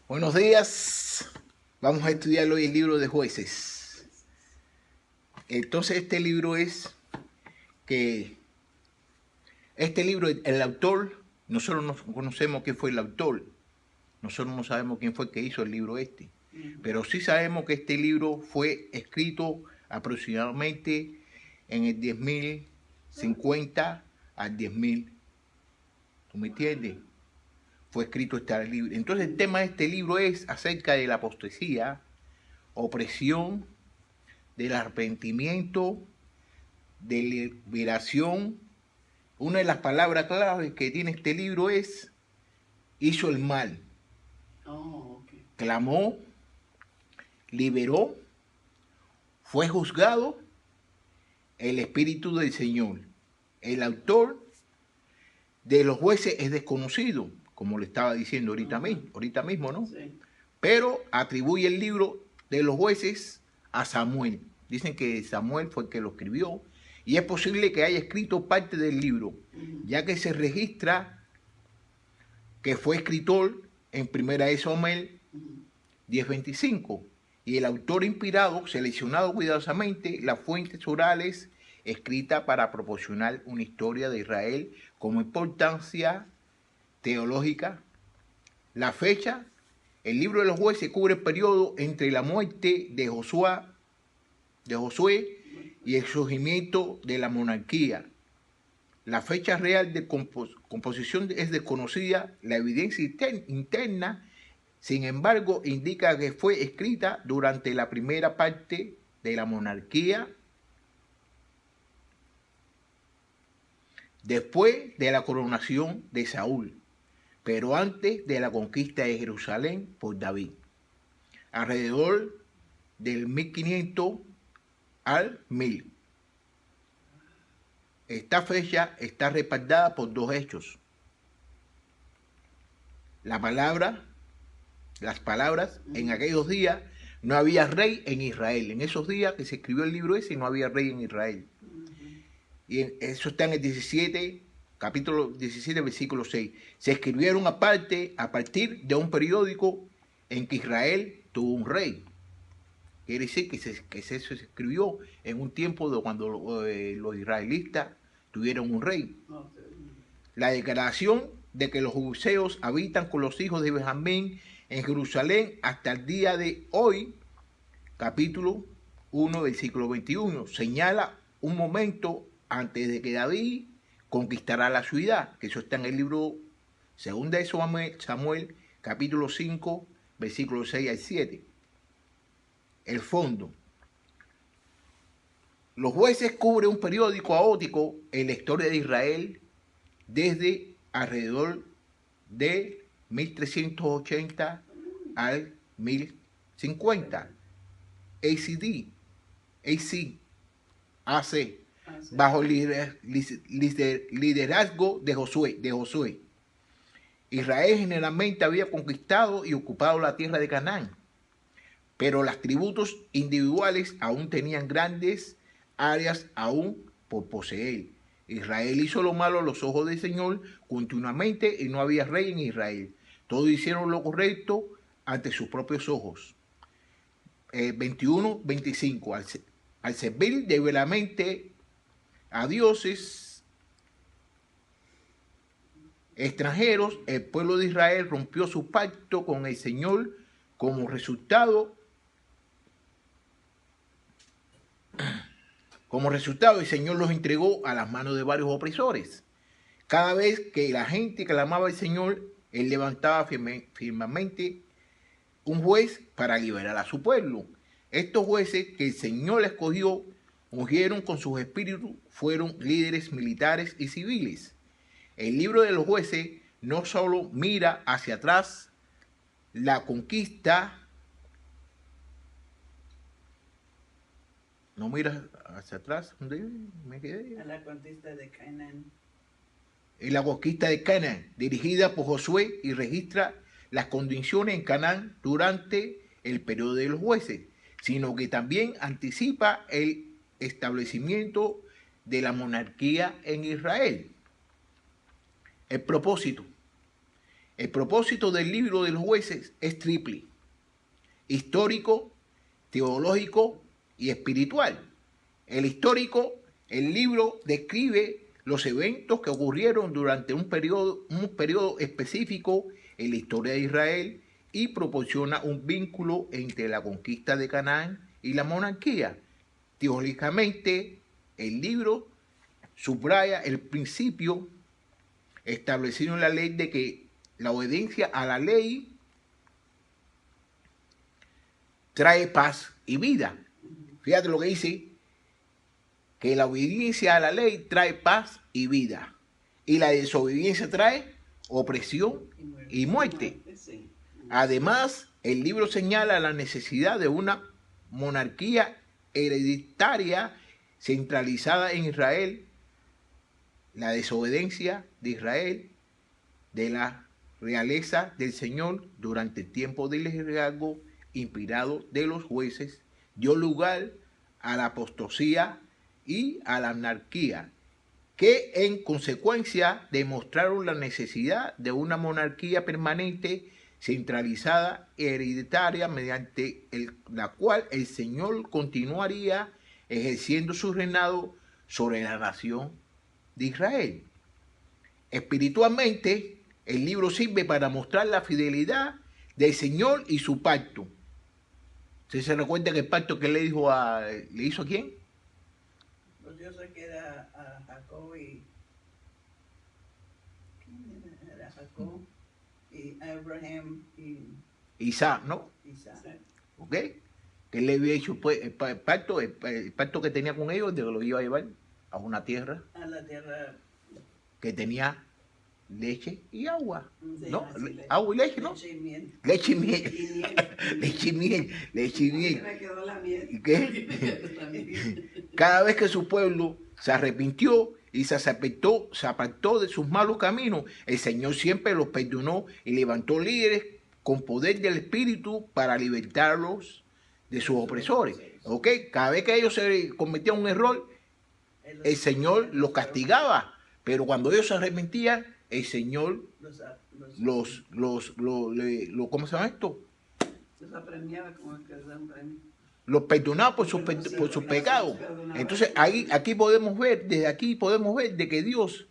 Buenos días. Vamos a estudiar hoy el libro de Jueces. Entonces que este libro, el autor, nosotros no conocemos quién fue el autor. Nosotros no sabemos quién fue el que hizo el libro este. Pero sí sabemos que este libro fue escrito aproximadamente en el 10.050 al 10.000. ¿Tú me entiendes? Fue escrito este libro. Entonces el tema de este libro es acerca de la apostasía, opresión, del arrepentimiento, de liberación. Una de las palabras claves que tiene este libro es hizo el mal. Okay. Clamó, liberó, fue juzgado el Espíritu del Señor. El autor de los jueces es desconocido, como le estaba diciendo ahorita mismo, ¿no? Sí. Pero atribuye el libro de los jueces a Samuel. Dicen que Samuel fue el que lo escribió y es posible que haya escrito parte del libro, ya que se registra que fue escritor en Primera de Samuel 10:25 y el autor inspirado seleccionado cuidadosamente las fuentes orales escritas para proporcionar una historia de Israel como importancia teológica. La fecha, el libro de los jueces cubre el periodo entre la muerte de Josué y el surgimiento de la monarquía. La fecha real de composición es desconocida. La evidencia interna, sin embargo, indica que fue escrita durante la primera parte de la monarquía, después de la coronación de Saúl, pero antes de la conquista de Jerusalén por David, alrededor del 1500 al 1000. Esta fecha está respaldada por dos hechos. Las palabras, en aquellos días no había rey en Israel. En esos días que se escribió el libro ese no había rey en Israel. Y eso está en el 17, capítulo 17, versículo 6. Se escribieron a partir de un periódico en que Israel tuvo un rey. Quiere decir que se escribió en un tiempo de cuando los israelitas tuvieron un rey. La declaración de que los judeos habitan con los hijos de Benjamín en Jerusalén hasta el día de hoy, capítulo 1, versículo 21, señala un momento antes de que David conquistará la ciudad, que eso está en el libro 2 de Samuel, capítulo 5, versículo 6 al 7. El fondo. Los jueces cubren un periodo caótico en la historia de Israel desde alrededor de 1380 al 1050. AC, bajo el liderazgo de Josué. Israel generalmente había conquistado y ocupado la tierra de Canaán, pero las tribus individuales aún tenían grandes áreas aún por poseer. Israel hizo lo malo a los ojos del Señor continuamente y no había rey en Israel. Todos hicieron lo correcto ante sus propios ojos. 21-25. Al servir debidamente a dioses extranjeros, el pueblo de Israel rompió su pacto con el Señor. Como resultado, el Señor los entregó a las manos de varios opresores. Cada vez que la gente clamaba al Señor, Él levantaba firmemente un juez para liberar a su pueblo. Estos jueces que el Señor escogió, ungieron con sus espíritus, fueron líderes militares y civiles. El libro de los jueces no solo mira hacia atrás la conquista, no mira hacia atrás, ¿dónde me quedé? A la conquista de Canaán. En la conquista de Canaán, dirigida por Josué, y registra las condiciones en Canaán durante el periodo de los jueces, sino que también anticipa el establecimiento de la monarquía en Israel. El propósito. El propósito del libro de los jueces es triple: histórico, teológico y espiritual. El histórico, el libro describe los eventos que ocurrieron durante un periodo específico en la historia de Israel y proporciona un vínculo entre la conquista de Canaán y la monarquía. Teológicamente, el libro subraya el principio establecido en la ley de que la obediencia a la ley trae paz y vida. Fíjate lo que dice, que la obediencia a la ley trae paz y vida, y la desobediencia trae opresión y muerte. Sí. Además, el libro señala la necesidad de una monarquía hereditaria centralizada en Israel, la desobediencia de Israel, de la realeza del Señor durante el tiempo del liderazgo inspirado de los jueces, dio lugar a la apostasía y a la anarquía, que en consecuencia demostraron la necesidad de una monarquía permanente, centralizada, hereditaria, mediante la cual el Señor continuaría ejerciendo su reinado sobre la nación de Israel. Espiritualmente, el libro sirve para mostrar la fidelidad del Señor y su pacto. ¿Usted se recuerda que el pacto que le hizo a quién? Pues yo sé que era a Jacob y... ¿Quién era Jacob? Y Abraham y Isaac, ¿no? Isaac. ¿Ok? Que él le había hecho pues, el pacto que tenía con ellos de que lo iba a llevar a una tierra A la tierra... que tenía leche y agua, Sí, ¿no? así Agua y leche, ¿no? leche y miel. Leche y miel. Y miel. Leche y miel, leche y A mí miel. me quedó la miel. ¿Y qué? A mí me quedó la miel. Cada vez que su pueblo se arrepintió y se apartó de sus malos caminos, el Señor siempre los perdonó y levantó líderes con poder del Espíritu para libertarlos de sus opresores. ¿Ok? Cada vez que ellos se cometían un error, el Señor los castigaba, pero cuando ellos se arrepentían, el Señor ¿cómo se llama esto? Los apremiaba como que les da un premio. Los perdonaba por sus pecados. Entonces aquí podemos ver, desde aquí podemos ver de que Dios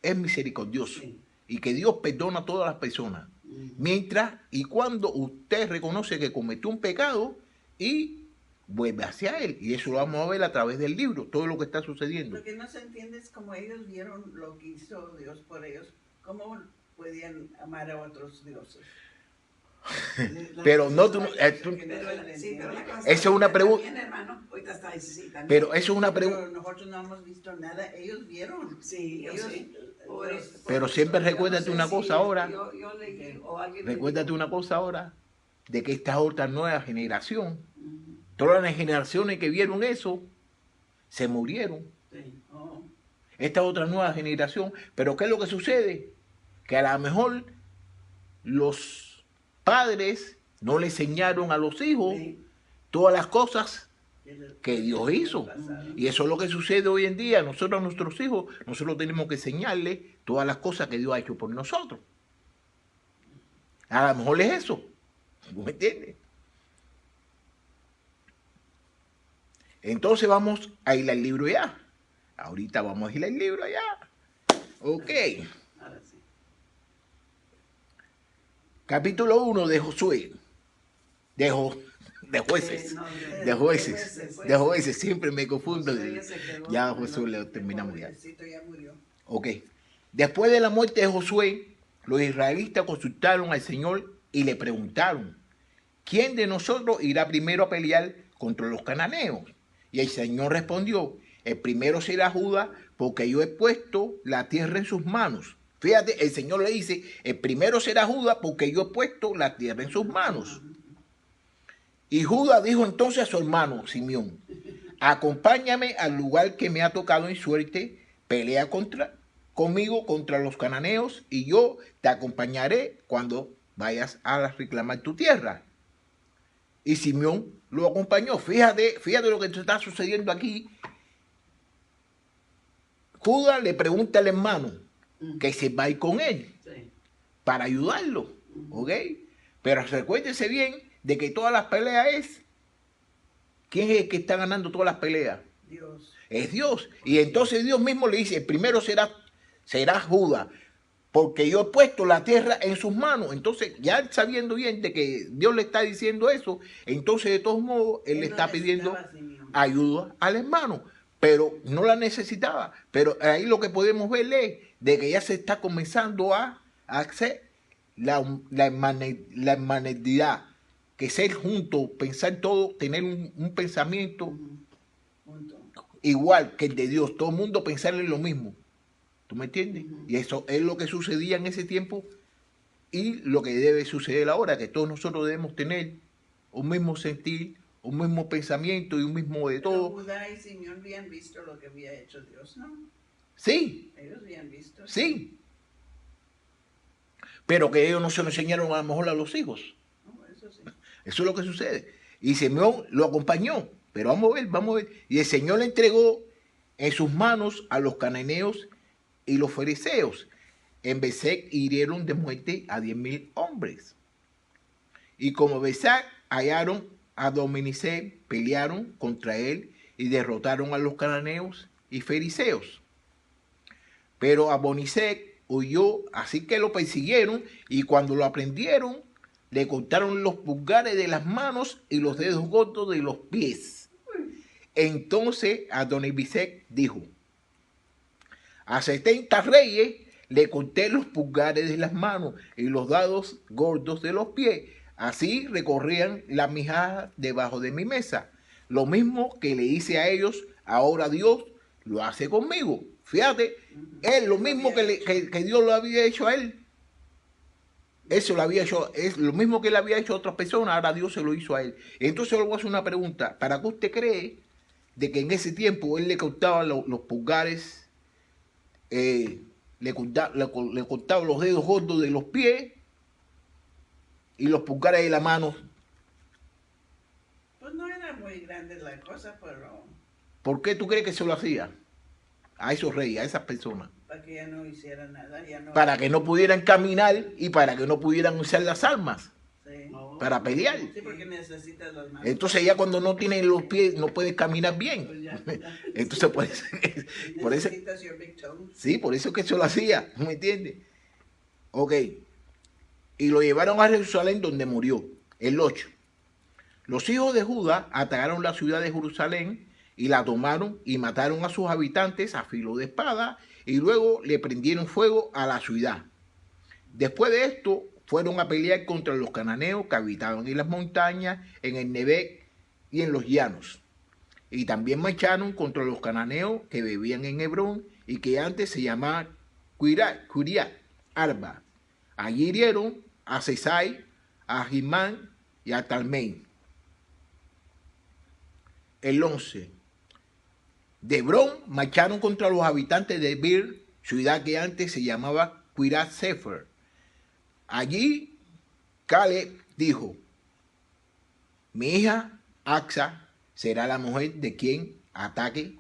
es misericordioso y que Dios perdona a todas las personas. Mientras y cuando usted reconoce que cometió un pecado y vuelve hacia él. Y eso lo vamos a ver a través del libro, todo lo que está sucediendo. Lo que no se entiende es como ellos vieron lo que hizo Dios por ellos, cómo podían amar a otros dioses. Pero no, esa es una pregunta. Pero eso es una pregunta. Nosotros no hemos visto nada, ellos vieron. Sí, ellos, sí. Pero siempre recuérdate una cosa ahora. Yo leí, o alguien Recuérdate una cosa ahora, de que esta otra nueva generación, todas las generaciones que vieron eso, se murieron. Sí. Oh. Esta otra nueva generación, pero ¿qué es lo que sucede? Que a lo mejor los padres no le enseñaron a los hijos todas las cosas que Dios hizo. Y eso es lo que sucede hoy en día. Nosotros a nuestros hijos, nosotros tenemos que enseñarles todas las cosas que Dios ha hecho por nosotros. A lo mejor es eso. ¿Me entiendes? Entonces vamos a ir al libro ya. Ahorita vamos a ir al libro ya. Ok. Ahora sí. Capítulo 1 de Josué. De jueces. De jueces. Siempre me confundo. Ya Josué lo terminamos ya. Ya murió. Ok. Después de la muerte de Josué, los israelitas consultaron al Señor y le preguntaron: ¿quién de nosotros irá primero a pelear contra los cananeos? Y el Señor respondió: el primero será Judá, porque yo he puesto la tierra en sus manos. Fíjate, el Señor le dice: el primero será Judá, porque yo he puesto la tierra en sus manos. Y Judá dijo entonces a su hermano Simeón: acompáñame al lugar que me ha tocado en suerte, pelea conmigo contra los cananeos, y yo te acompañaré cuando vayas a reclamar tu tierra. Y Simeón lo acompañó. Fíjate lo que está sucediendo aquí. Judá le pregunta al hermano que se va a ir con él. Sí. para ayudarlo, ¿ok? Pero recuérdese bien de que todas las peleas es, ¿quién es el que está ganando todas las peleas? Dios. Es Dios. Y entonces Dios mismo le dice, el primero será Judas, porque yo he puesto la tierra en sus manos. Entonces, ya sabiendo bien de que Dios le está diciendo eso, entonces de todos modos, él le no está pidiendo necesitaba a Simeón. ayuda al hermano, pero no la necesitaba. Pero ahí lo que podemos ver es de que ya se está comenzando a hacer la hermandad, que ser juntos, pensar todo, tener un pensamiento Punto. igual que el de Dios, todo el mundo pensar en lo mismo. ¿Tú me entiendes? Y eso es lo que sucedía en ese tiempo y lo que debe suceder ahora, que todos nosotros debemos tener un mismo sentir, un mismo pensamiento y un mismo de Pero todo. Judá y Simeón habían visto lo que había hecho Dios, ¿no? Sí, Ellos habían visto. sí. Pero que ellos no se lo enseñaron a lo mejor a los hijos. No, eso sí. Eso es lo que sucede. Y Simeón lo acompañó. Pero vamos a ver, vamos a ver. Y el Señor le entregó en sus manos a los cananeos y los fariseos. En Besec hirieron de muerte a 10,000 hombres. Y como Besec hallaron a Dominicé, pelearon contra él y derrotaron a los cananeos y fariseos. Pero Abonisec huyó, así que lo persiguieron y cuando lo aprendieron, le cortaron los pulgares de las manos y los dedos gordos de los pies. Entonces Adonibisec dijo, a 70 reyes le corté los pulgares de las manos y los dedos gordos de los pies. Así recorrían las migajas debajo de mi mesa. Lo mismo que le hice a ellos, ahora Dios lo hace conmigo. Fíjate, es lo mismo que Dios lo había hecho a él. Eso lo había hecho, es lo mismo que él había hecho a otras personas, ahora Dios se lo hizo a él. Entonces le voy a hacer una pregunta. ¿Para qué usted cree de que en ese tiempo él le cortaba los pulgares, le cortaba los dedos gordos de los pies y los pulgares de la mano? Pues no era muy grande la cosa, pero ¿Por qué tú crees que se lo hacía a esos reyes, a esas personas? para que ya no hiciera nada, ya no. Para que no pudieran caminar y para que no pudieran usar las armas Sí. para pelear. Sí, porque necesitas las manos. Entonces ya cuando no tienen los pies no puedes caminar Pues bien. ya. Entonces por eso, por eso, Necesitas your big toe. sí, por eso que eso lo hacía, ¿me entiendes? Ok. Y lo llevaron a Jerusalén donde murió, el 8. Los hijos de Judá atacaron la ciudad de Jerusalén y la tomaron y mataron a sus habitantes a filo de espada y luego le prendieron fuego a la ciudad. Después de esto fueron a pelear contra los cananeos que habitaban en las montañas, en el Nebec y en los llanos. Y también marcharon contra los cananeos que vivían en Hebrón y que antes se llamaba Curiat Arba. Allí hirieron a Sesai, a Jimán y a Talmei. El 11. De Hebrón marcharon contra los habitantes de Bir, ciudad que antes se llamaba Quirat Sefer. Allí Caleb dijo, mi hija Axa será la mujer de quien ataque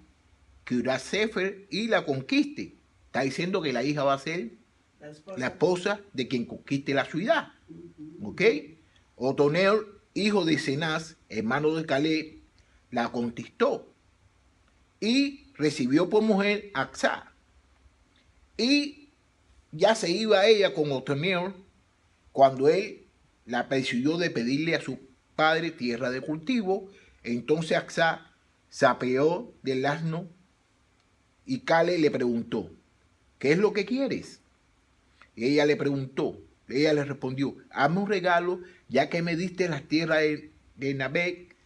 Quirat Sefer y la conquiste. Está diciendo que la hija va a ser la esposa de quien conquiste la ciudad. ¿Ok? Otonel, hijo de Cenaz, hermano de Caleb, la conquistó y recibió por mujer a Axa. Y ya se iba ella con Otonel cuando él la persiguió de pedirle a su padre tierra de cultivo. Entonces Axa se apeó del asno y Caleb le preguntó, ¿qué es lo que quieres? Y ella le respondió, hazme un regalo, ya que me diste las tierras de Nabec,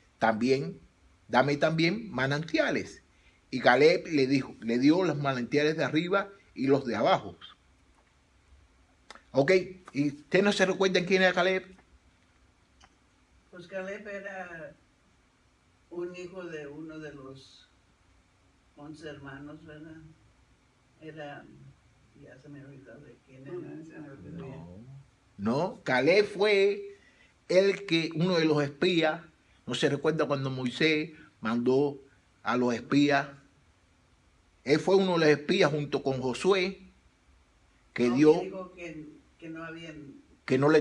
dame también manantiales. Y Caleb le dio los manantiales de arriba y los de abajo. Ok, ¿y usted no se recuerdan quién era Caleb? Pues Caleb era un hijo de uno de los 11 hermanos, ¿verdad? Era, ya se me olvidó de quién era, se me olvidó ya. No, Caleb fue uno de los espías. No se recuerda cuando Moisés mandó a los espías. Él fue uno de los espías junto con Josué que No, dio. dijo que Que no habían que no le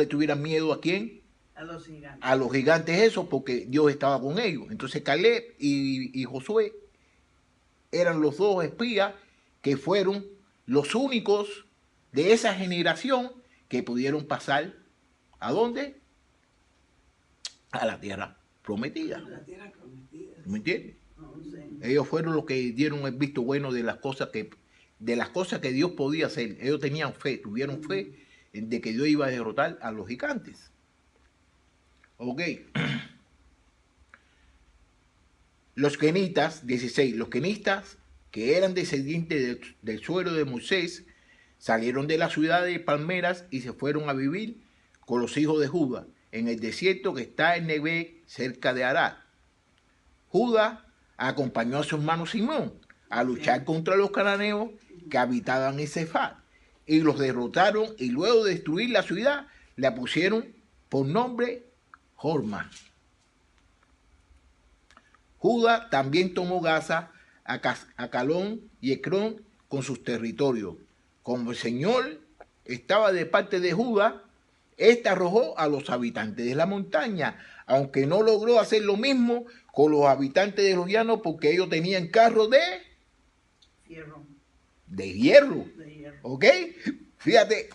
tuvieran miedo ¿a quién? a los gigantes. A los gigantes, eso, porque Dios estaba con ellos. Entonces Caleb y Josué eran los dos espías que fueron los únicos de esa generación que pudieron pasar ¿a dónde? A la tierra prometida. La tierra prometida. ¿Me entiendes? No sé. Ellos fueron los que dieron el visto bueno de las cosas que Dios podía hacer. Ellos tenían fe, tuvieron fe de que Dios iba a derrotar a los gigantes. Ok. Los kenitas, 16, los kenitas que eran descendientes del suelo de Moisés, salieron de la ciudad de Palmeras y se fueron a vivir con los hijos de Judá en el desierto que está en Nevé, cerca de Arad. Judá acompañó a su hermano Simón a luchar contra los cananeos que habitaban en Cefat y los derrotaron, y luego de destruir la ciudad la pusieron por nombre Horma. Judá también tomó Gaza, Acalón y Ecrón con sus territorios. Como el Señor estaba de parte de Judá, éste arrojó a los habitantes de la montaña, aunque no logró hacer lo mismo con los habitantes de los llanos, porque ellos tenían carros Hierro. de hierro. De hierro. ¿Ok? Fíjate,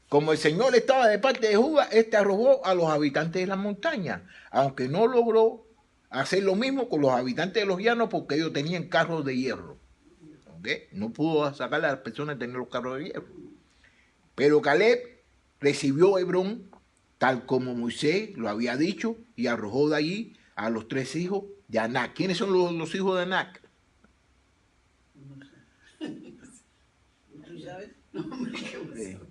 como el Señor estaba de parte de Judá, éste arrojó a los habitantes de la montaña, aunque no logró hacer lo mismo con los habitantes de los llanos, porque ellos tenían carros de hierro. ¿Ok? No pudo sacar a las personas de tener los carros de hierro. Pero Caleb recibió Hebrón, tal como Moisés lo había dicho, y arrojó de allí a los 3 hijos de Anac. ¿Quiénes son los hijos de Anac? No sé. ¿Tú sabes? No, hombre, qué Sí. pasó.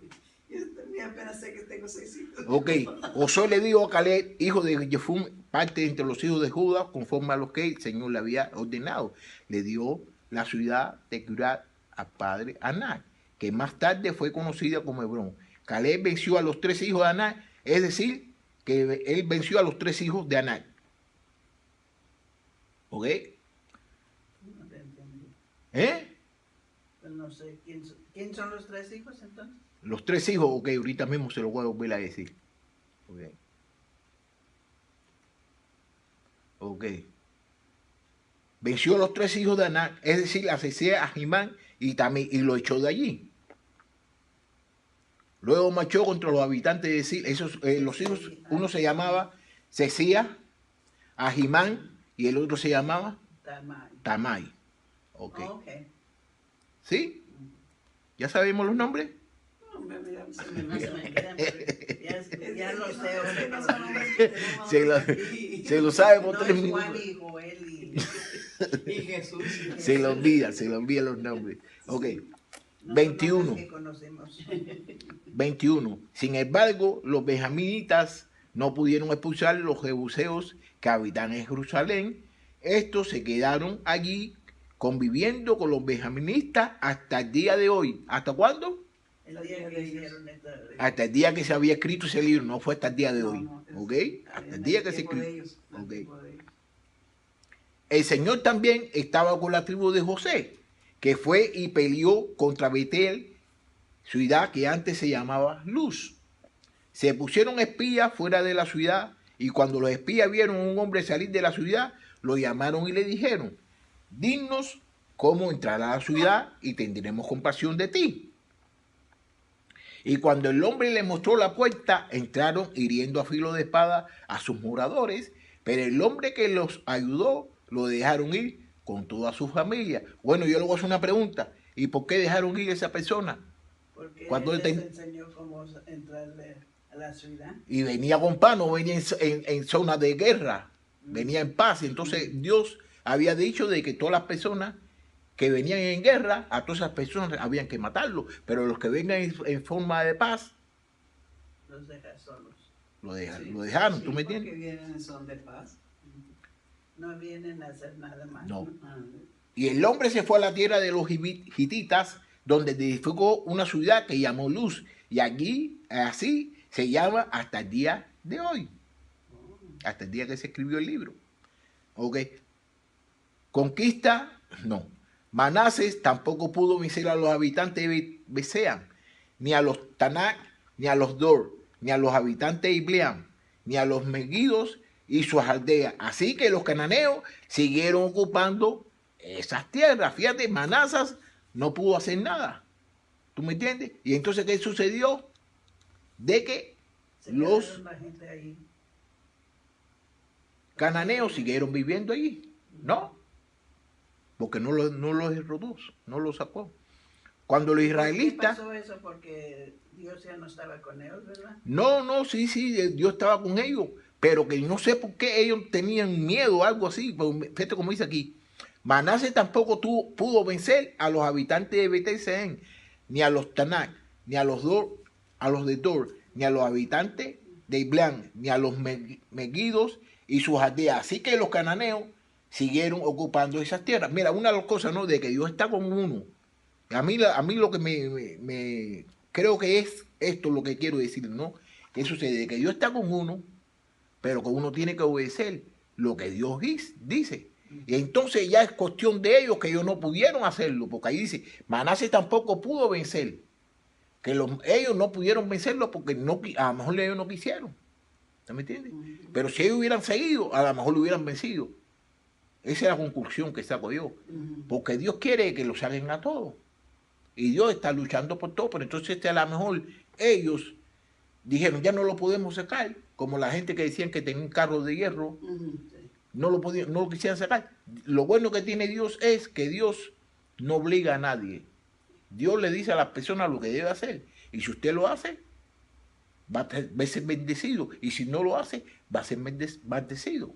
Yo también apenas sé que tengo 6 hijos. Ok, Josué le dijo a Caleb, hijo de Jefún, parte entre los hijos de Judá, conforme a los que el Señor le había ordenado. Le dio la ciudad de Kiryat a padre Anac, que más tarde fue conocida como Hebrón. Caleb venció a los 3 hijos de Anac, es decir, que él venció a los 3 hijos de Anac. ¿Ok? No te entendí. ¿Eh? Pues no sé. ¿Quién son los 3 hijos entonces? Los 3 hijos, ok, ahorita mismo se los voy a volver a decir. Ok. Ok. Venció a los 3 hijos de Anac, es decir, asesiné a Ahimán y lo echó de allí. Luego marchó contra los habitantes de Sil. Los hijos, uno se llamaba Sesía, Ahimán, y el otro se llamaba Tamay. Tamai. Ok. Oh, ok. ¿Sí? ¿Ya sabemos los nombres? No, hombre, mira, se No me se me olvidó. quedan, pero ya lo sé. Es que no ahora son nombres que tenemos Se lo, aquí. se lo sabe por No 3 es Juan minutos. y Joel y... Y Jesús. Se le olvida los nombres. Ok. no son 21. nombres que conocemos. 21. Sin embargo, los benjaminitas no pudieron expulsar los jebuseos que habitan en Jerusalén. Estos se quedaron allí conviviendo con los benjaministas hasta el día de hoy. ¿Hasta cuándo? El día que hicieron esta... Hasta el día que se había escrito ese libro, no fue hasta el día de hoy. No, no, ¿Ok? Hasta el en día que se tiempo de escribió. ellos, en el Ok. tiempo de ellos. El Señor también estaba con la tribu de José, que fue y peleó contra Betel, ciudad que antes se llamaba Luz. Se pusieron espías fuera de la ciudad, y cuando los espías vieron a un hombre salir de la ciudad, lo llamaron y le dijeron: dinos cómo entrar a la ciudad y tendremos compasión de ti. Y cuando el hombre le mostró la puerta, entraron hiriendo a filo de espada a sus moradores, pero el hombre que los ayudó lo dejaron ir con toda su familia. Bueno, yo le voy a hacer una pregunta. ¿Y por qué dejaron ir a esa persona? Porque Cuando él él les enseñó cómo entrarle a la ciudad. Y venía con paz, no venía en zona de guerra, venía en paz. Entonces Dios había dicho de que todas las personas que venían en guerra, a todas esas personas habían que matarlos, pero los que vengan en forma de paz, Los deja solos. lo Sí, dejaron, sí, ¿tú me porque entiendes? vienen en son de paz. No vienen a hacer nada más. No. Ah, Y el hombre se fue a la tierra de los hititas, donde edificó una ciudad que llamó Luz, y allí, así se llama hasta el día de hoy, hasta el día que se escribió el libro. ¿Ok? Conquista, no. Manases tampoco pudo vencer a los habitantes de Besean, ni a los Tanak, ni a los Dor, ni a los habitantes de Ibleam, ni a los Megidos y sus aldeas. Así que los cananeos siguieron ocupando esas tierras. Fíjate, Manasas no pudo hacer nada. ¿Tú me entiendes? Y entonces, ¿qué sucedió? De que los quedaron la gente ahí. cananeos siguieron viviendo allí, ¿no? Porque no los derrotó, no los sacó. Cuando los ¿Qué israelitas... pasó eso? Porque Dios ya no estaba con ellos, ¿verdad? No, sí, Dios estaba con ellos, pero que no sé por qué ellos tenían miedo o algo así. Fíjate como dice aquí. Manasés tampoco pudo vencer a los habitantes de Bet-Seán, ni a los Tanak, ni a los de Dor, ni a los habitantes de Ibleam, ni a los Megidos y sus aldeas. Así que los cananeos siguieron ocupando esas tierras. Mira, una de las cosas, ¿no? De que Dios está con uno. A mí lo que me creo que es esto lo que quiero decir, ¿no? ¿Qué sucede? Que Dios está con uno, pero que uno tiene que obedecer lo que Dios dice. Y entonces ya es cuestión de ellos que ellos no pudieron hacerlo, porque ahí dice, Manasés tampoco pudo vencer, que ellos no pudieron vencerlo porque a lo mejor ellos no quisieron. ¿Me entiendes? Pero si ellos hubieran seguido, a lo mejor lo hubieran vencido. Esa es la conclusión que saco yo. Porque Dios quiere que lo salgan a todos. Y Dios está luchando por todo, pero entonces a lo mejor ellos dijeron, ya no lo podemos sacar, como la gente que decían que tenía un carro de hierro, no lo quisieran sacar. Lo bueno que tiene Dios es que Dios no obliga a nadie. Dios le dice a las personas lo que debe hacer. Y si usted lo hace, va a ser bendecido. Y si no lo hace, va a ser maldecido.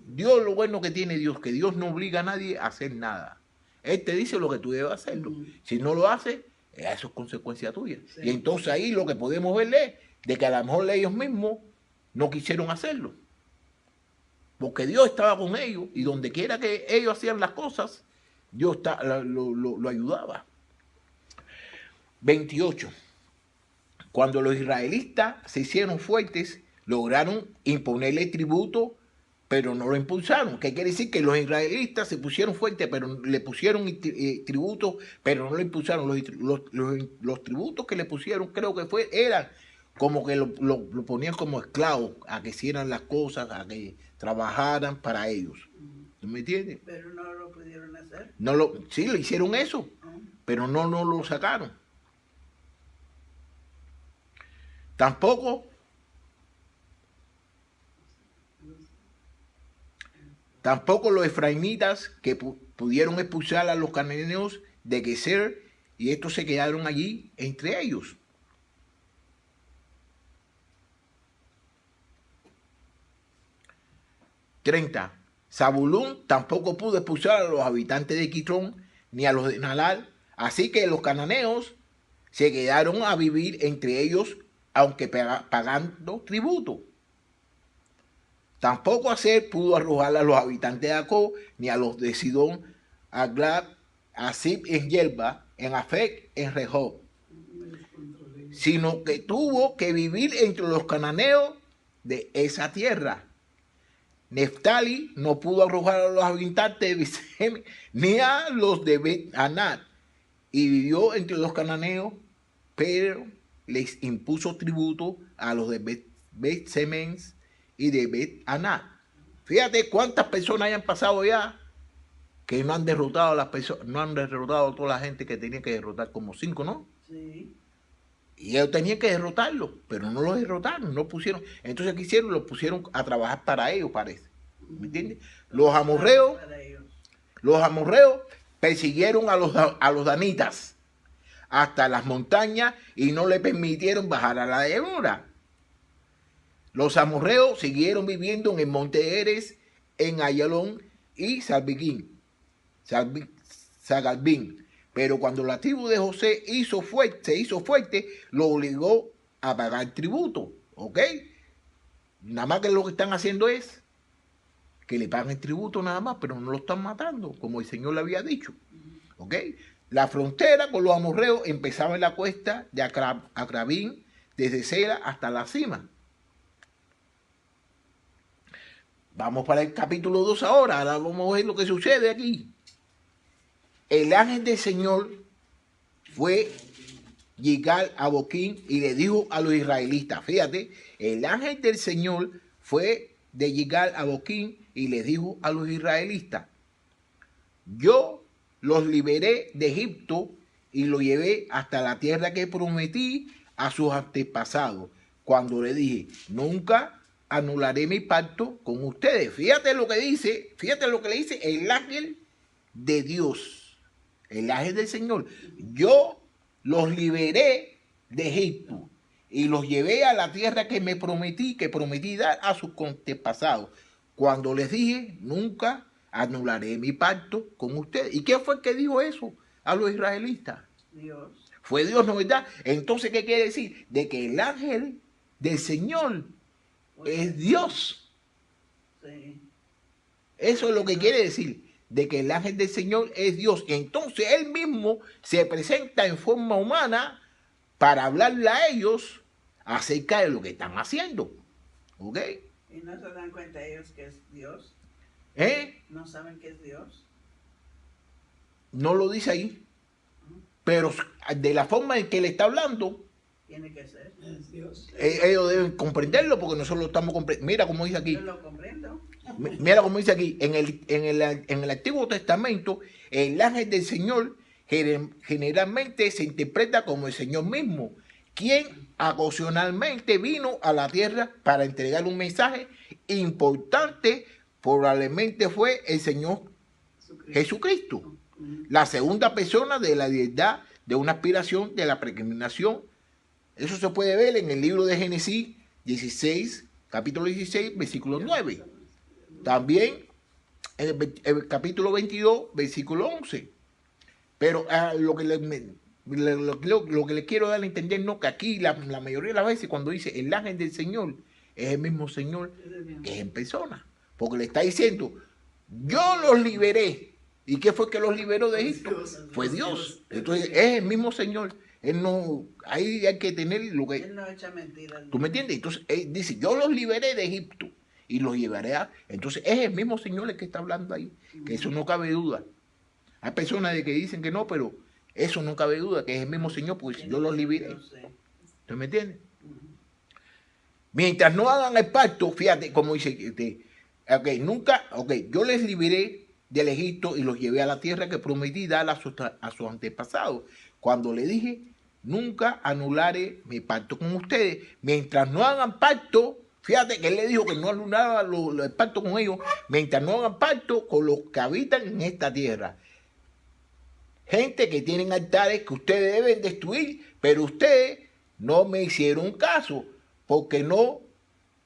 Dios, lo bueno que tiene Dios, que Dios no obliga a nadie a hacer nada. Él te dice lo que tú debes hacerlo. Si no lo haces, eso es consecuencia tuya. Sí. Y entonces ahí lo que podemos ver es de que a lo mejor ellos mismos no quisieron hacerlo. Porque Dios estaba con ellos y donde quiera que ellos hacían las cosas, Dios lo ayudaba. 28. Cuando los israelitas se hicieron fuertes, lograron imponerle tributo, pero no lo impulsaron. ¿Qué quiere decir? Que los israelitas se pusieron fuertes, pero le pusieron tributos, pero no lo impulsaron. Los tributos que le pusieron, creo que eran como que lo ponían como esclavos, a que hicieran las cosas, a que trabajaran para ellos. ¿Tú me entiendes? Pero no lo pudieron hacer. Sí, le hicieron eso, pero no lo sacaron. Tampoco los efraimitas que pudieron expulsar a los cananeos de Geser, y estos se quedaron allí entre ellos. Zabulón tampoco pudo expulsar a los habitantes de Quitrón ni a los de Nalal, así que los cananeos se quedaron a vivir entre ellos, aunque pagando tributo. Tampoco Aser pudo arrojar a los habitantes de Jacob, ni a los de Sidón, Aglab, Asib en Yelba, en Afec, en Rehob, sino que tuvo que vivir entre los cananeos de esa tierra. Neftali no pudo arrojar a los habitantes de Bisem, ni a los de Bet-Anat, y vivió entre los cananeos, pero les impuso tributo a los de Bet-Semens y de Bet-Anat. Fíjate cuántas personas hayan pasado ya que no han derrotado a las personas, no han derrotado a toda la gente que tenía que derrotar, como 5, ¿no? Sí. Y ellos tenían que derrotarlos, pero no los derrotaron, no pusieron. Entonces, ¿qué hicieron? Los pusieron a trabajar para ellos, parece. ¿Me entiendes? Los amorreos persiguieron a los danitas hasta las montañas y no le permitieron bajar a la llanura. Los amorreos siguieron viviendo en el monte Eres, en Ayalón y Sagalbín. Pero cuando la tribu de José se hizo fuerte, lo obligó a pagar tributo. ¿Ok? Nada más que lo que están haciendo es que le paguen tributo nada más, pero no lo están matando, como el Señor le había dicho. ¿Ok? La frontera con los amorreos empezaba en la cuesta de Acrabín, desde Sela hasta la cima. Vamos para el capítulo 2 ahora vamos a ver lo que sucede aquí. El ángel del Señor fue Yigal a Boquín y le dijo a los israelitas, fíjate, el ángel del Señor fue de Yigal a Boquín y le dijo a los israelitas, yo los liberé de Egipto y los llevé hasta la tierra que prometí a sus antepasados, cuando le dije, nunca anularé mi pacto con ustedes. Fíjate lo que le dice el ángel de Dios, el ángel del Señor. Yo los liberé de Egipto y los llevé a la tierra que prometí dar a sus antepasados, cuando les dije, nunca anularé mi pacto con ustedes. ¿Y quién fue el que dijo eso a los israelitas? Dios. Fue Dios, ¿no es verdad? Entonces, ¿qué quiere decir? De que el ángel del Señor es Dios. Sí. Eso es lo que quiere decir, de que el ángel del Señor es Dios. Entonces, él mismo se presenta en forma humana para hablarle a ellos acerca de lo que están haciendo. ¿Ok? Y no se dan cuenta ellos que es Dios. No saben que es Dios. No lo dice ahí. Pero de la forma en que le está hablando, Tiene que ser. Es Dios. ellos deben comprenderlo porque nosotros lo estamos comprendiendo. Mira cómo dice aquí. Yo lo comprendo. Mira cómo dice aquí. En el Antiguo Testamento, el ángel del Señor generalmente se interpreta como el Señor mismo, quien ocasionalmente vino a la tierra para entregar un mensaje importante. Probablemente fue el Señor Jesucristo, la segunda persona de la deidad, de una aspiración de la peregrinación. Eso se puede ver en el libro de Génesis 16, capítulo 16, versículo 9. También en el capítulo 22, versículo 11. Pero lo que le quiero dar a entender, no, que aquí la mayoría de las veces cuando dice el ángel del Señor, es el mismo Señor que es en persona. Porque le está diciendo, yo los liberé. ¿Y qué fue que los liberó de Egipto? Fue Dios. Entonces es el mismo Señor. Él no, ahí hay que tener lo que... Él no echa mentiras. ¿Tú me entiendes? Entonces él dice, yo los liberé de Egipto y los llevaré a... Entonces es el mismo Señor el que está hablando ahí. Que eso no cabe duda. Hay personas de que dicen que no, pero eso no cabe duda, que es el mismo Señor, porque yo los liberé. ¿Tú me entiendes? Mientras no hagan el pacto, fíjate cómo dice, yo les liberé del Egipto y los llevé a la tierra que prometí dar a sus antepasados. Cuando le dije, nunca anularé mi pacto con ustedes. Mientras no hagan pacto, fíjate que él le dijo que no anulara el pacto con ellos, mientras no hagan pacto con los que habitan en esta tierra. Gente que tienen altares que ustedes deben destruir, pero ustedes no me hicieron caso, porque no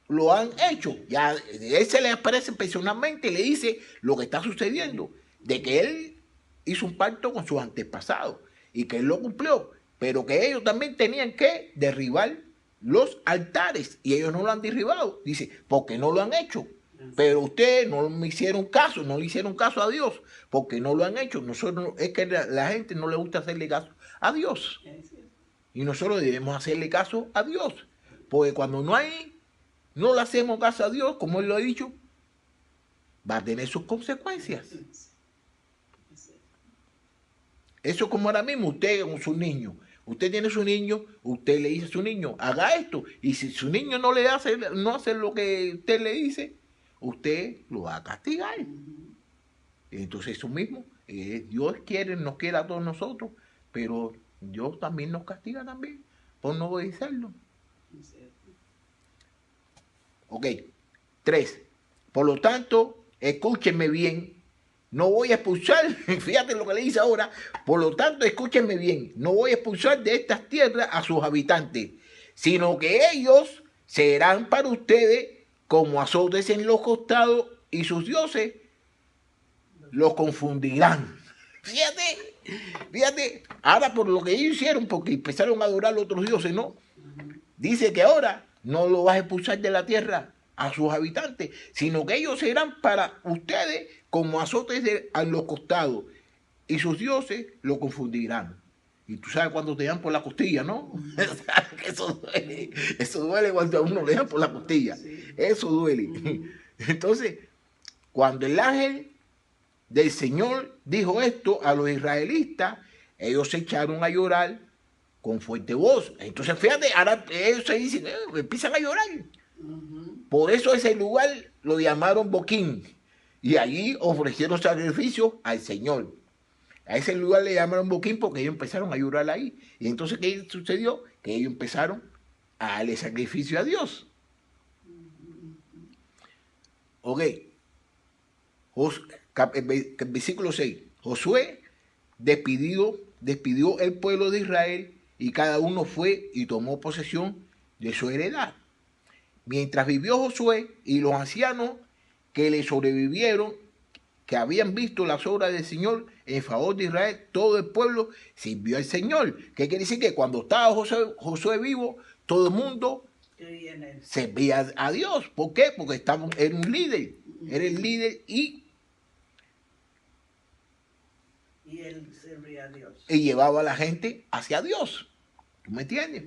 lo han hecho. Ya él se le aparece personalmente y le dice lo que está sucediendo, de que él hizo un pacto con sus antepasados y que él lo cumplió, pero que ellos también tenían que derribar los altares y ellos no lo han derribado. Dice, porque no lo han hecho. Pero ustedes no me hicieron caso, no le hicieron caso a Dios, porque no lo han hecho. Nosotros, es que la gente no le gusta hacerle caso a Dios. Y nosotros debemos hacerle caso a Dios. Porque cuando no le hacemos caso a Dios, como Él lo ha dicho, va a tener sus consecuencias. Eso es como ahora mismo, usted con su niño. Usted tiene su niño, usted le dice a su niño, haga esto. Y si su niño no hace lo que usted le dice, usted lo va a castigar. Entonces eso mismo, Dios nos quiere a todos nosotros, pero Dios también nos castiga también por no obedecerlo. Ok, 3. Por lo tanto, escúchenme bien, no voy a expulsar, fíjate lo que le dice ahora, por lo tanto, escúchenme bien, no voy a expulsar de estas tierras a sus habitantes, sino que ellos serán para ustedes como azotes en los costados y sus dioses los confundirán. Fíjate, ahora por lo que ellos hicieron, porque empezaron a adorar a otros dioses, ¿no? Dice que ahora no lo vas a expulsar de la tierra a sus habitantes, sino que ellos serán para ustedes como azotes a los costados y sus dioses lo confundirán. Y tú sabes cuando te dan por la costilla, ¿no? Eso duele cuando a uno le dan por la costilla. Eso duele. Entonces, cuando el ángel del Señor dijo esto a los israelitas, ellos se echaron a llorar con fuerte voz. Entonces, fíjate, ahora ellos se dicen, empiezan a llorar. Por eso ese lugar lo llamaron Boquín. Y allí ofrecieron sacrificios al Señor. A ese lugar le llamaron Boquín porque ellos empezaron a llorar ahí. Y entonces, ¿qué sucedió? Que ellos empezaron a darle sacrificio a Dios. Ok. Versículo 6. Josué despidió el pueblo de Israel y cada uno fue y tomó posesión de su heredad. Mientras vivió Josué y los ancianos que le sobrevivieron, que habían visto las obras del Señor en favor de Israel, todo el pueblo sirvió al Señor. ¿Qué quiere decir? Que cuando estaba Josué vivo, todo el mundo servía a Dios. ¿Por qué? Porque era un líder. Era el líder y él servía a Dios. Y llevaba a la gente hacia Dios. ¿Tú me entiendes?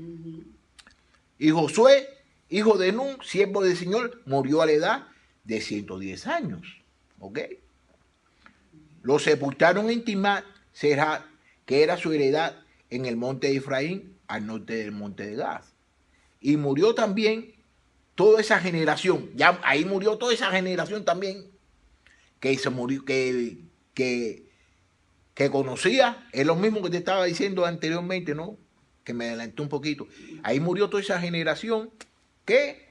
Y Josué, hijo de Nun, siervo del Señor, murió a la edad de 110 años. ¿Ok? Lo sepultaron en Timnat Serah, que era su heredad, en el monte de Efraín, al norte del monte de Gad. Y murió también toda esa generación. Ya ahí murió toda esa generación también que se murió, que conocía. Es lo mismo que te estaba diciendo anteriormente, ¿no? Que me adelanté un poquito. Ahí murió toda esa generación que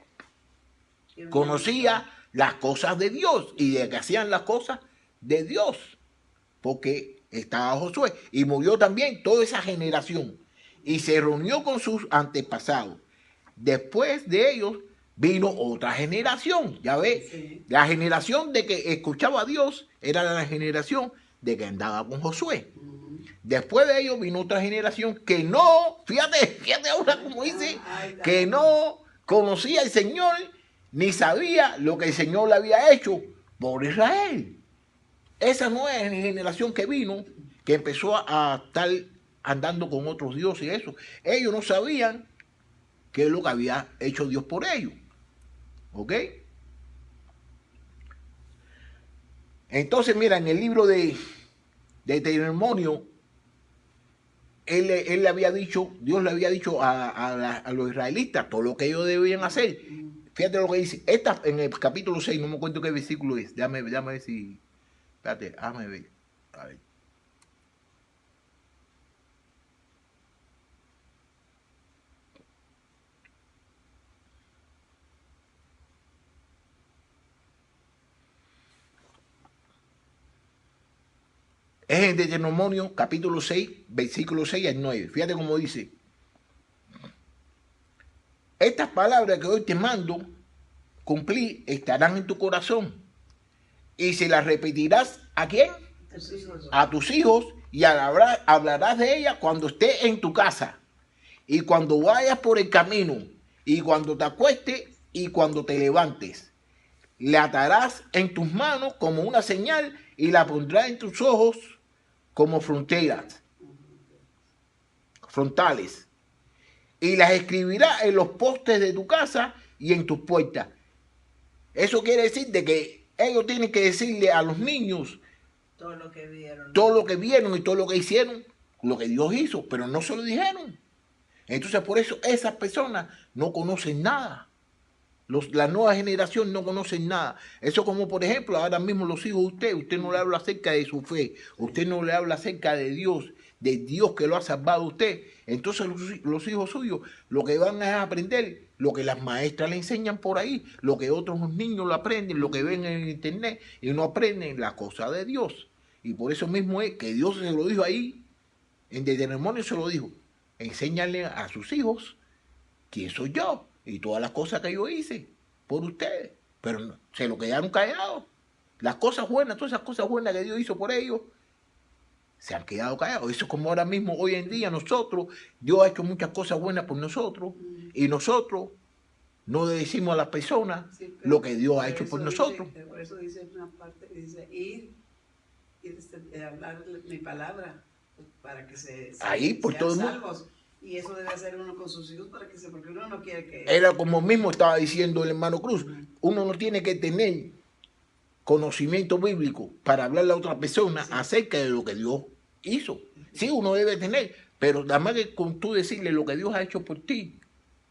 conocía las cosas de Dios y de que hacían las cosas de Dios, porque estaba Josué. Y murió también toda esa generación y se reunió con sus antepasados. Después de ellos vino otra generación, ya ves, sí. La generación de que escuchaba a Dios era la generación de que andaba con Josué. Después de ellos vino otra generación que no, fíjate ahora como dice, que no conocía al Señor ni sabía lo que el Señor le había hecho por Israel. Esa nueva generación que vino, que empezó a estar andando con otros dioses y eso, ellos no sabían qué es lo que había hecho Dios por ellos. ¿Ok? Entonces, mira, en el libro de Deuteronomio, Dios le había dicho a los israelitas todo lo que ellos debían hacer. Fíjate lo que dice. En el capítulo 6, no me acuerdo qué versículo es. Déjame ver si... Espérate, déjame ver. A ver. Es en Deuteronomio capítulo 6, versículo 6 al 9. Fíjate cómo dice. Estas palabras que hoy te mando cumplir estarán en tu corazón. Y se las repetirás ¿a quién? A tus hijos, y hablarás de ellas cuando estés en tu casa, y cuando vayas por el camino, y cuando te acuestes, y cuando te levantes. Le atarás en tus manos como una señal, y la pondrás en tus ojos como frontales, y las escribirás en los postes de tu casa y en tus puertas. Eso quiere decir de que ellos tienen que decirle a los niños todo lo que vieron y todo lo que hicieron, lo que Dios hizo, pero no se lo dijeron. Entonces por eso esas personas no conocen nada. La nueva generación no conocen nada. Eso como por ejemplo ahora mismo los hijos de usted no le habla acerca de su fe, usted no le habla acerca de Dios que lo ha salvado a usted. Entonces los hijos suyos lo que van a aprender, lo que las maestras le enseñan por ahí, lo que otros niños lo aprenden, lo que ven en internet, y no aprenden la cosa de Dios. Y por eso mismo es que Dios se lo dijo ahí, en Deuteronomio se lo dijo, enséñale a sus hijos quién soy yo y todas las cosas que yo hice por ustedes, pero no, se lo quedaron callados. Las cosas buenas, todas esas cosas buenas que Dios hizo por ellos, se han quedado callados. Eso es como ahora mismo, hoy en día, nosotros, Dios ha hecho muchas cosas buenas por nosotros, y nosotros no le decimos a las personas lo que Dios ha hecho por nosotros. Por eso dice una parte que dice, ir y hablar mi palabra, para que ahí, por sean todo el mundo. salvos. Y eso debe hacer uno con sus hijos porque uno no quiere que... Era como mismo estaba diciendo el hermano Cruz, uno no tiene que tener conocimiento bíblico para hablarle a otra persona acerca de lo que Dios hizo. Sí, uno debe tener, Pero nada más que con tú decirle lo que Dios ha hecho por ti,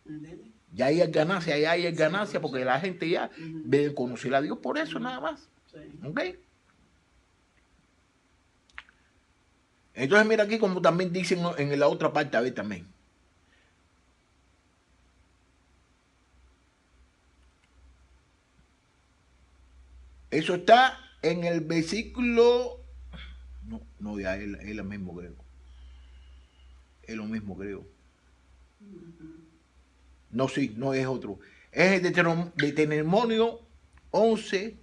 ¿Entiendes? ya hay ganancia, ya hay ganancia, porque la gente ya Ujú. debe conocer a Dios por eso nada más. Sí. ¿Ok? Entonces mira aquí como también dicen en la otra parte, a ver también. Eso está en el versículo... No, ya es lo mismo creo. Es lo mismo creo. No, sí, no es otro. Es el Deuteronomio 11,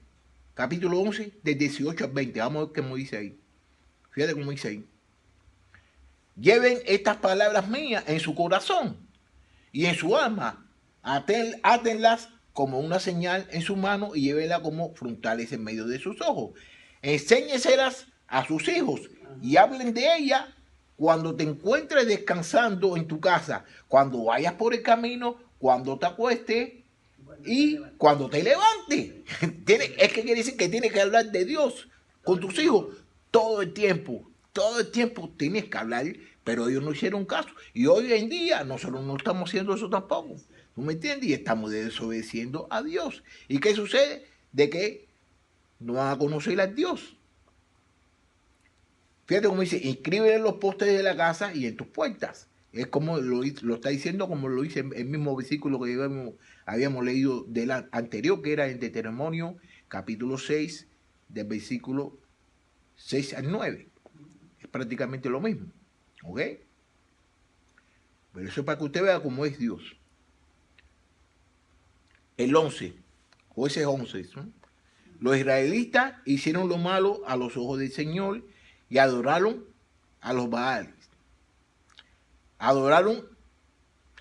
capítulo 11, de 18 al 20. Vamos a ver cómo dice ahí. Fíjate cómo dice ahí. Lleven estas palabras mías en su corazón y en su alma. Átenlas como una señal en su mano y llévenlas como frontales en medio de sus ojos. Enséñeselas a sus hijos y hablen de ellas cuando te encuentres descansando en tu casa, cuando vayas por el camino, cuando te acuestes y cuando te levantes. Es que quiere decir que tienes que hablar de Dios con tus hijos todo el tiempo. Todo el tiempo tienes que hablar, pero ellos no hicieron caso. Y hoy en día nosotros no estamos haciendo eso tampoco. ¿Tú me entiendes? Y estamos desobedeciendo a Dios. ¿Y qué sucede? De que no van a conocer a Dios. Fíjate cómo dice, inscríbele en los postes de la casa y en tus puertas. Es como lo está diciendo, como lo dice el mismo versículo que habíamos leído del anterior, que era en Deuteronomio, capítulo 6, del versículo 6 al 9. Es prácticamente lo mismo. ¿Ok? Pero eso es para que usted vea cómo es Dios. El 11, Jueces 11. ¿No? Los israelitas hicieron lo malo a los ojos del Señor y adoraron a los Baales.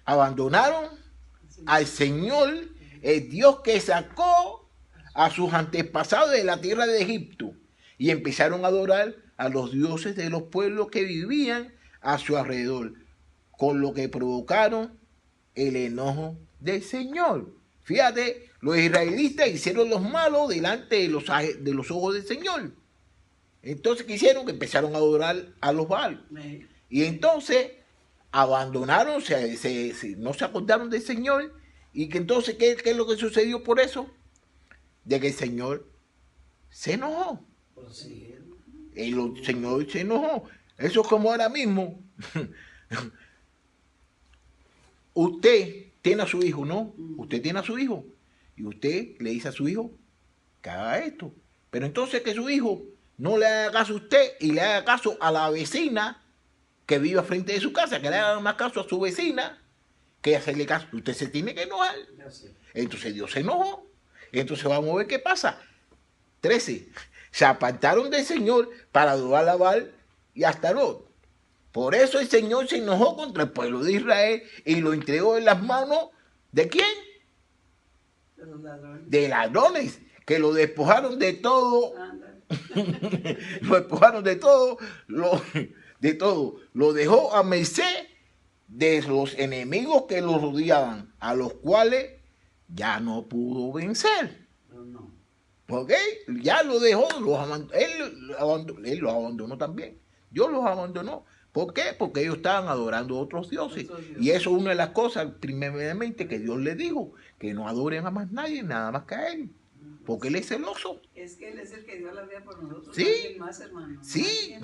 Abandonaron al Señor, el Dios que sacó a sus antepasados de la tierra de Egipto, y empezaron a adorar a los dioses de los pueblos que vivían a su alrededor, con lo que provocaron el enojo del Señor. Fíjate, los israelitas hicieron los malos delante de los ojos del Señor. Entonces, ¿qué hicieron? Que empezaron a adorar a los Baal. Y entonces abandonaron, no se acordaron del Señor. Y que entonces, ¿qué es lo que sucedió por eso? De que el Señor se enojó. El Señor se enojó. Eso es como ahora mismo. Usted tiene a su hijo, ¿no? Usted tiene a su hijo. Y usted le dice a su hijo que haga esto. Pero entonces que su hijo no le haga caso a usted y le haga caso a la vecina que vive frente de su casa, que le haga más caso a su vecina que hacerle caso. Usted se tiene que enojar. Entonces Dios se enojó. Entonces vamos a ver qué pasa. 13. Se apartaron del Señor para adorar a Baal y a Astarot. Por eso el Señor se enojó contra el pueblo de Israel y lo entregó en las manos ¿de quién? De los ladrones. De ladrones, que lo despojaron de todo. Lo despojaron de todo, de todo. Lo dejó a merced de los enemigos que lo rodeaban, a los cuales ya no pudo vencer. No. ¿Ok? Ya lo dejó, él los abandonó también. Dios los abandonó. ¿Por qué? Porque ellos estaban adorando a otros dioses. Y eso es una de las cosas, primeramente, que Dios les dijo, que no adoren a más nadie, nada más que a Él. Porque Él es celoso. Es que Él es el que dio la vida por nosotros. Sí. Nadie más, hermano. Sí.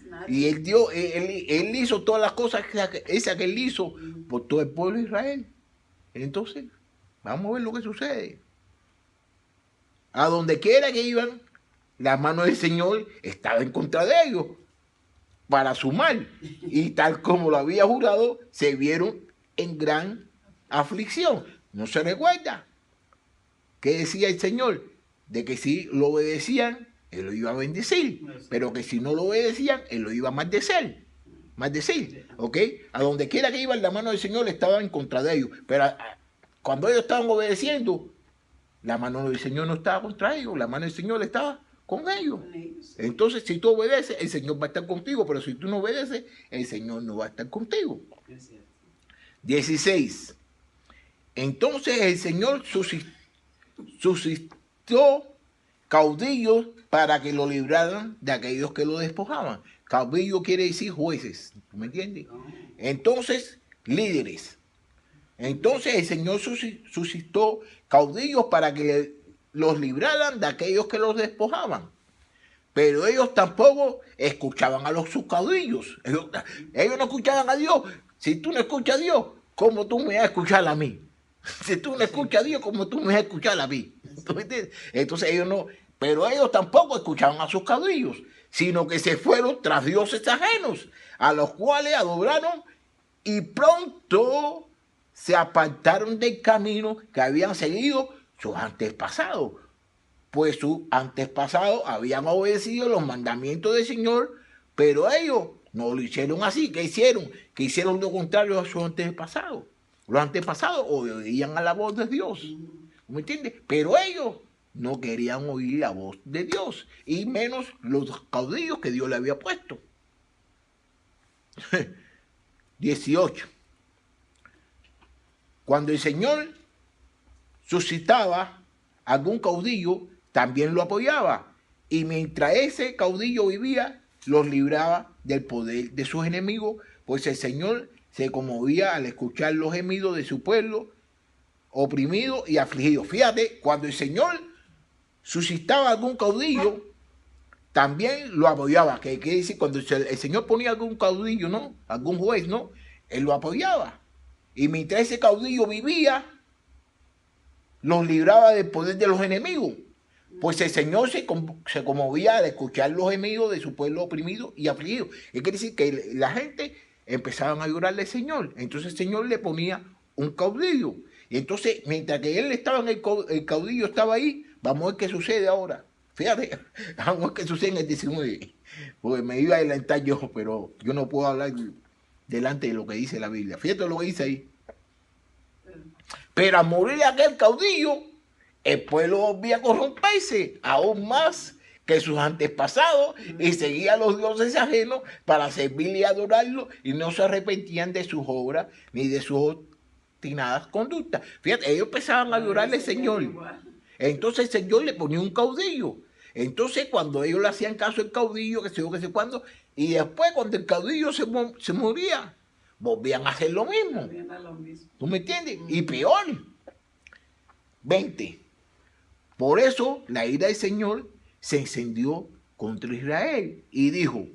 Nadie. Y Él hizo todas las cosas esas que Él hizo por todo el pueblo de Israel. Entonces, vamos a ver lo que sucede. A donde quiera que iban, la mano del Señor estaba en contra de ellos para su mal. Y tal como lo había jurado, se vieron en gran aflicción. ¿No se recuerda? ¿Qué decía el Señor? De que si lo obedecían, Él lo iba a bendecir. Pero que si no lo obedecían, Él lo iba a maldecir. ¿Ok? A donde quiera que iban, la mano del Señor estaba en contra de ellos. Pero cuando ellos estaban obedeciendo, la mano del Señor no estaba contra ellos. La mano del Señor estaba con ellos. Entonces, si tú obedeces, el Señor va a estar contigo. Pero si tú no obedeces, el Señor no va a estar contigo. 16. Entonces el Señor suscitó caudillos para que lo libraran de aquellos que lo despojaban. Caudillo quiere decir jueces, ¿tú me entiendes? No. Entonces, líderes. Entonces el Señor suscitó caudillos para que los libraran de aquellos que los despojaban. Pero ellos tampoco escuchaban a sus caudillos. Ellos no escuchaban a Dios. Si tú no escuchas a Dios, ¿cómo tú me vas a escuchar a mí? Si tú no escuchas a Dios, ¿cómo tú me vas a escuchar a mí? ¿Tú me entiendes? Entonces ellos no, pero ellos tampoco escuchaban a sus caudillos, sino que se fueron tras dioses ajenos, a los cuales adoraron y pronto se apartaron del camino que habían seguido sus antepasados. Pues sus antepasados habían obedecido los mandamientos del Señor, pero ellos no lo hicieron así. ¿Qué hicieron? Que hicieron lo contrario a sus antepasados. Los antepasados obedían a la voz de Dios. ¿Me entiendes? Pero ellos no querían oír la voz de Dios, y menos los caudillos que Dios le había puesto. 18. Cuando el Señor suscitaba algún caudillo, también lo apoyaba. Y mientras ese caudillo vivía, los libraba del poder de sus enemigos, pues el Señor se conmovía al escuchar los gemidos de su pueblo oprimido y afligido. Fíjate, cuando el Señor suscitaba algún caudillo, también lo apoyaba. Que quiere decir, cuando el Señor ponía algún caudillo, ¿no? Algún juez, ¿no? Él lo apoyaba. Y mientras ese caudillo vivía, los libraba del poder de los enemigos. Pues el Señor se conmovía al escuchar los gemidos de su pueblo oprimido y afligido. Es decir, que la gente empezaban a llorarle al Señor. Entonces el Señor le ponía un caudillo. Y entonces, mientras que él estaba en el caudillo estaba ahí, vamos a ver qué sucede ahora. Fíjate, vamos a ver qué sucede en el 19. Porque me iba a adelantar yo, pero yo no puedo hablar delante de lo que dice la Biblia. Fíjate lo que dice ahí. Pero al morir aquel caudillo, el pueblo volvía a corromperse aún más que sus antepasados y seguía a los dioses ajenos para servirle y adorarlo, y no se arrepentían de sus obras ni de sus obstinadas conductas. Fíjate, ellos empezaban a adorarle al Señor. Entonces el Señor le ponía un caudillo. Entonces cuando ellos le hacían caso al caudillo, que sé cuándo, y después cuando el caudillo se moría, volvían a hacer lo mismo. ¿Tú me entiendes? Y peor. 20. Por eso la ira del Señor se encendió contra Israel y dijo: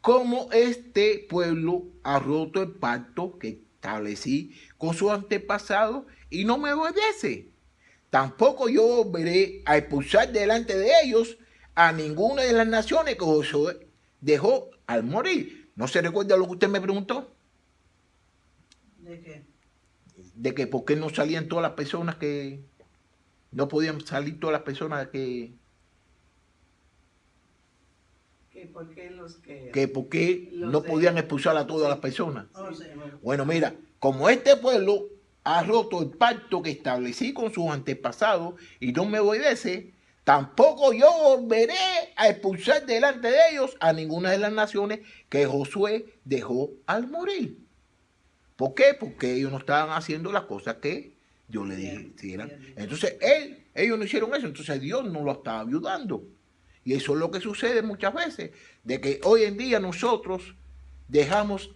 ¿cómo este pueblo ha roto el pacto que establecí con sus antepasados y no me obedece? Tampoco yo volveré a expulsar delante de ellos a ninguna de las naciones que Josué dejó al morir. ¿No se recuerda lo que usted me preguntó? ¿De qué? De que por qué no salían todas las personas que... No podían salir todas las personas que ¿Por qué por qué no podían expulsar a todas las personas? Oh, sí, Bueno, mira, como este pueblo ha roto el pacto que establecí con sus antepasados y no me obedece, tampoco yo volveré a expulsar delante de ellos a ninguna de las naciones que Josué dejó al morir. ¿Por qué? Porque ellos no estaban haciendo las cosas que Dios les dije. Entonces ellos no hicieron eso, entonces Dios no lo estaba ayudando. Y eso es lo que sucede muchas veces, de que hoy en día nosotros dejamos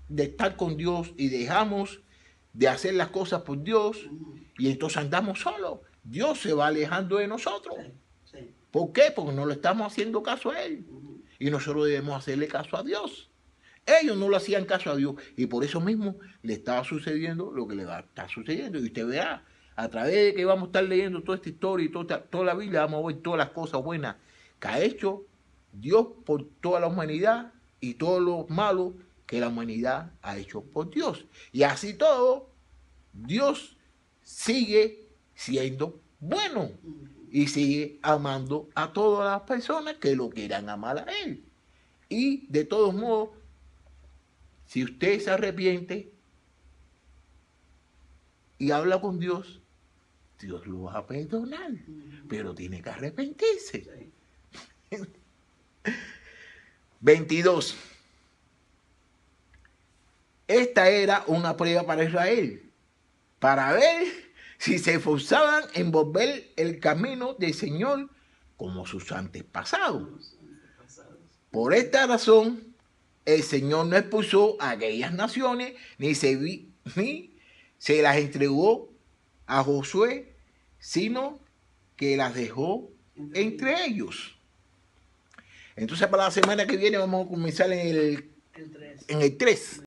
de estar con Dios y dejamos de hacer las cosas por Dios, y entonces andamos solos. Dios se va alejando de nosotros. sí. ¿Por qué? Porque no le estamos haciendo caso a Él. Y nosotros debemos hacerle caso a Dios. Ellos no le hacían caso a Dios, y por eso mismo le estaba sucediendo lo que le va a estar sucediendo. Y usted verá, a través de que vamos a estar leyendo toda esta historia y toda la Biblia, vamos a ver todas las cosas buenas que ha hecho Dios por toda la humanidad y todo lo malo que la humanidad ha hecho por Dios. Y así todo, Dios sigue siendo bueno y sigue amando a todas las personas que lo quieran amar a Él. Y de todos modos, si usted se arrepiente y habla con Dios, Dios lo va a perdonar, pero tiene que arrepentirse. 22. Esta era una prueba para Israel, para ver si se esforzaban en volver el camino del Señor como sus antepasados. Por esta razón, el Señor no expulsó a aquellas naciones, ni se las entregó a Josué, sino que las dejó entre ellos. Entonces, para la semana que viene vamos a comenzar en El 3. el 3.